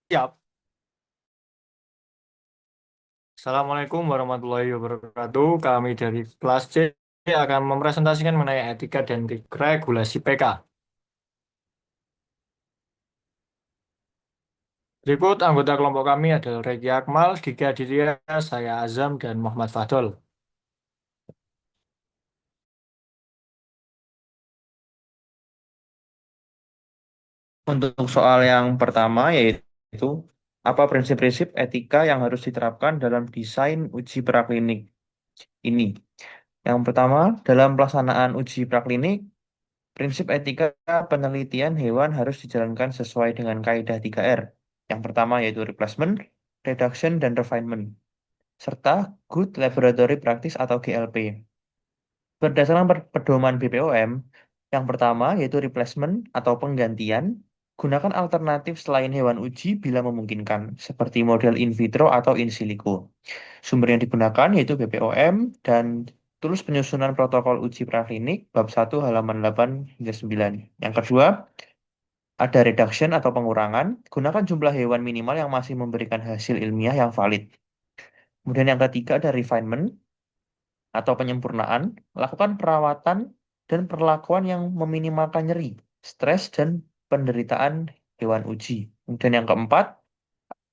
Siap. Assalamualaikum warahmatullahi wabarakatuh. Kami dari kelas C akan mempresentasikan mengenai etika dan regulasi PK. Berikut anggota kelompok kami adalah Reki Akmal, Diki Aditya, saya Azam, dan Muhammad Fadol. Untuk soal yang pertama yaitu apa prinsip-prinsip etika yang harus diterapkan dalam desain uji praklinik ini. Yang pertama, dalam pelaksanaan uji praklinik, prinsip etika penelitian hewan harus dijalankan sesuai dengan kaidah 3R. Yang pertama yaitu replacement, reduction, dan refinement, serta good laboratory practice atau GLP. Berdasarkan pedoman BPOM, yang pertama yaitu replacement atau penggantian, gunakan alternatif selain hewan uji bila memungkinkan, seperti model in vitro atau in silico. Sumber yang digunakan yaitu BPOM dan Tools Penyusunan Protokol Uji Praklinik bab 1 halaman 8 hingga 9. Yang kedua, ada reduction atau pengurangan, gunakan jumlah hewan minimal yang masih memberikan hasil ilmiah yang valid. Kemudian yang ketiga ada refinement atau penyempurnaan, lakukan perawatan dan perlakuan yang meminimalkan nyeri, stres, dan penderitaan hewan uji. Kemudian yang keempat,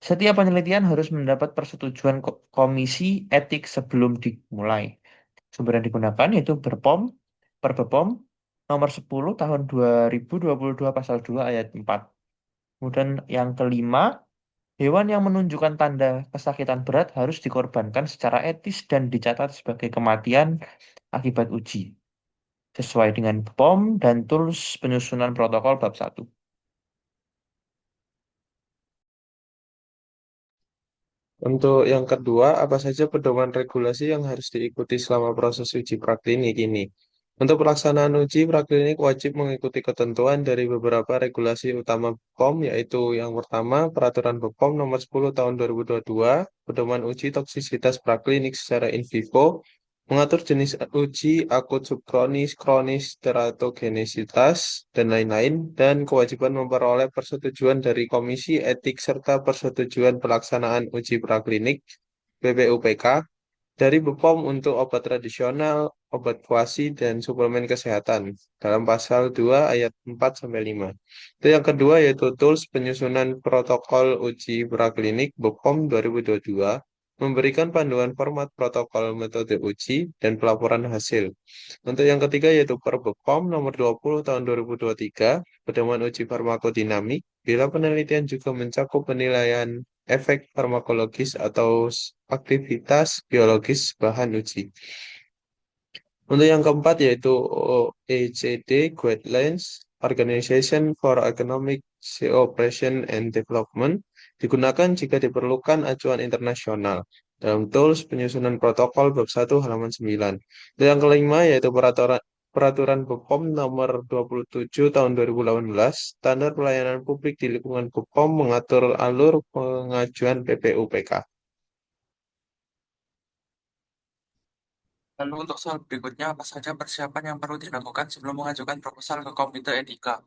setiap penelitian harus mendapat persetujuan komisi etik sebelum dimulai. Sumber yang digunakan yaitu Per BPOM nomor 10 tahun 2022 pasal 2 ayat 4. Kemudian yang kelima, hewan yang menunjukkan tanda kesakitan berat harus dikorbankan secara etis dan dicatat sebagai kematian akibat uji, sesuai dengan POM dan Tools Penyusunan Protokol bab 1. Untuk yang kedua, apa saja pedoman regulasi yang harus diikuti selama proses uji praklinik ini? Untuk pelaksanaan uji praklinik wajib mengikuti ketentuan dari beberapa regulasi utama BPOM, yaitu yang pertama, Peraturan BPOM Nomor 10 Tahun 2022, Pedoman Uji Toksisitas Praklinik secara in vivo, mengatur jenis uji akut subkronis, kronis, teratogenesitas, dan lain-lain, dan kewajiban memperoleh persetujuan dari Komisi Etik serta persetujuan pelaksanaan uji praklinik (BPUPK) dari BPOM untuk obat tradisional, obat kuasi, dan suplemen kesehatan dalam pasal 2 ayat 4-5. Itu yang kedua yaitu tools penyusunan protokol uji praklinik BPOM 2022 memberikan panduan format protokol metode uji dan pelaporan hasil. Untuk yang ketiga yaitu Per BPOM nomor 20 tahun 2023, pedoman uji farmakodinamik, bila penelitian juga mencakup penilaian efek farmakologis atau aktivitas biologis bahan uji. Untuk yang keempat yaitu OECD Guidelines Organization for Economic Cooperation and Development digunakan jika diperlukan acuan internasional dalam tools penyusunan protokol bab 1 halaman 9. Dan yang kelima yaitu Peraturan BPOM nomor 27 tahun 2018, standar pelayanan publik di lingkungan BPOM mengatur alur pengajuan PPUPK. Lalu untuk soal berikutnya, apa saja persiapan yang perlu dilakukan sebelum mengajukan proposal ke Komite Etika?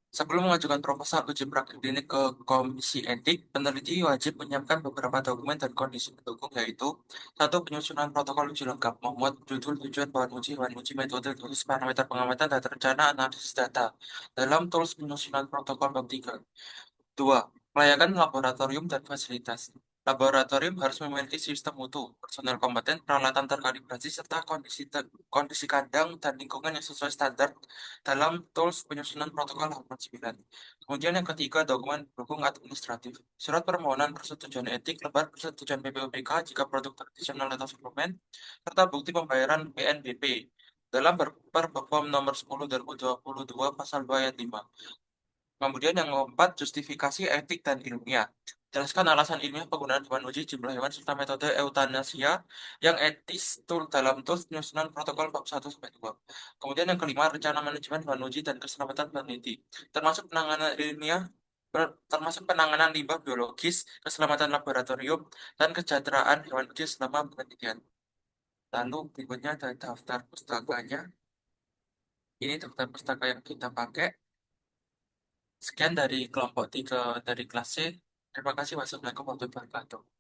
Sebelum mengajukan proposal uji praklinik ke Komisi Etik, peneliti wajib menyiapkan beberapa dokumen dan kondisi pendukung, yaitu satu, penyusunan protokol uji lengkap, memuat judul, tujuan, bahan uji, metode, dosis, parameter pengamatan, dan rencana analisis data dalam tools penyusunan protokol bab 3. Dua, pelayanan laboratorium dan fasilitas. Laboratorium harus memiliki sistem mutu, personel kompeten, peralatan terkalibrasi, serta kondisi kandang dan lingkungan yang sesuai standar dalam tools penyusunan protokol halaman 9. Kemudian yang ketiga, dokumen pendukung administratif. Surat permohonan persetujuan etik, lembar persetujuan PPOPK jika produk tradisional atau suplemen, serta bukti pembayaran PNBP dalam BPOM nomor 10 2022 pasal 2 ayat 5. Kemudian yang keempat, justifikasi etik dan ilmiah. Jelaskan alasan ilmiah penggunaan hewan uji, jumlah hewan, serta metode eutanasia yang etis dalam tools penyusunan protokol bab 1 sampai 2. Kemudian yang kelima, rencana manajemen hewan uji dan keselamatan peneliti, termasuk penanganan ilmiah, termasuk penanganan limbah biologis, keselamatan laboratorium, dan kesejahteraan hewan uji selama penelitian. Lalu berikutnya ada daftar pustakanya. Ini daftar pustaka yang kita pakai. Sekian dari kelompok 3 dari kelas C. Terima kasih. Wassalamualaikum warahmatullahi wabarakatuh.